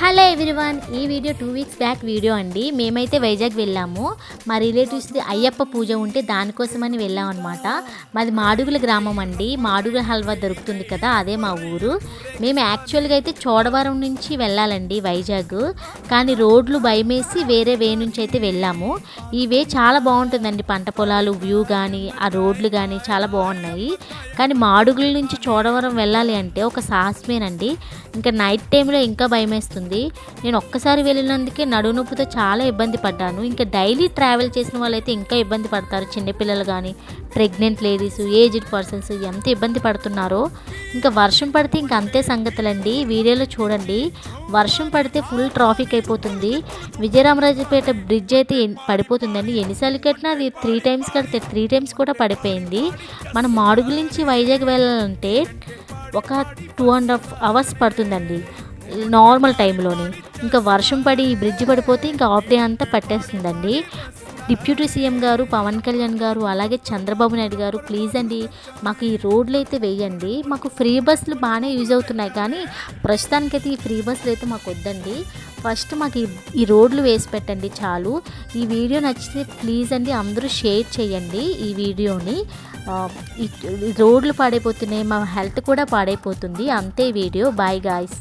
Hello everyone, ఈ video 2 weeks back video అండి. మేమైతే వైజాగ్ వెళ్ళాము. మా రిలేటివ్స్ది అయ్యప్ప పూజ ఉంటే దానికోసమని వెళ్ళాం అనమాట. మాది మాడుగుల గ్రామం అండి. మాడుగుల హల్వా దొరుకుతుంది కదా, అదే మా ఊరు. మేము యాక్చువల్గా అయితే చోడవరం నుంచి వెళ్ళాలండి వైజాగ్, కానీ రోడ్లు భయమేసి వేరే వే నుంచి అయితే వెళ్ళాము. ఈ వే చాలా బాగుంటుందండి, పంట పొలాలు వ్యూ కానీ ఆ రోడ్లు కానీ చాలా బాగున్నాయి. కానీ మాడుగుల నుంచి చోడవరం వెళ్ళాలి అంటే ఒక సాహసమేనండి. ఇంకా నైట్ టైంలో ఇంకా భయమేస్తుంది. నేను ఒక్కసారి వెళ్ళినందుకే నడుము నొప్పితో చాలా ఇబ్బంది పడ్డాను. ఇంకా డైలీ ట్రావెల్ చేసిన వాళ్ళైతే ఇంకా ఇబ్బంది పడతారు. చిన్నపిల్లలు కానీ, ప్రెగ్నెంట్ లేడీస్, ఏజ్డ్ పర్సన్స్ ఎంత ఇబ్బంది పడుతున్నారో. ఇంకా వర్షం పడితే ఇంకా అంతే సంగతులండి. వీడియోలో చూడండి, వర్షం పడితే ఫుల్ ట్రాఫిక్ అయిపోతుంది. విజయరామరాజపేట బ్రిడ్జ్ అయితే పడిపోతుందండి. ఎన్నిసార్లు కట్టినా అది 3 టైమ్స్ కడితే 3 టైమ్స్ కూడా పడిపోయింది. మనం మాడుగుల నుంచి వైజాగ్ వెళ్ళాలంటే ఒక 2.5 అవర్స్ పడుతుందండి నార్మల్ టైంలోనే. ఇంకా వర్షం పడి ఈ బ్రిడ్జ్ పడిపోతే ఇంకా హాఫ్ డే అంతా పట్టేస్తుందండి. డిప్యూటీ సీఎం గారు, పవన్ కళ్యాణ్ గారు, అలాగే చంద్రబాబు నాయుడు గారు, ప్లీజ్ అండి మాకు ఈ రోడ్లు అయితే వేయండి. మాకు ఫ్రీ బస్సులు బాగానే యూజ్ అవుతున్నాయి, కానీ ప్రస్తుతానికైతే ఈ ఫ్రీ బస్సులు అయితే మాకు వద్దండి. ఫస్ట్ మాకు ఈ రోడ్లు వేసి పెట్టండి చాలు. ఈ వీడియో నచ్చితే ప్లీజ్ అండి అందరూ షేర్ చేయండి ఈ వీడియోని. ఈ రోడ్లు పాడైపోతున్నాయి, మా హెల్త్ కూడా పాడైపోతుంది. అంతే వీడియో. Bye guys.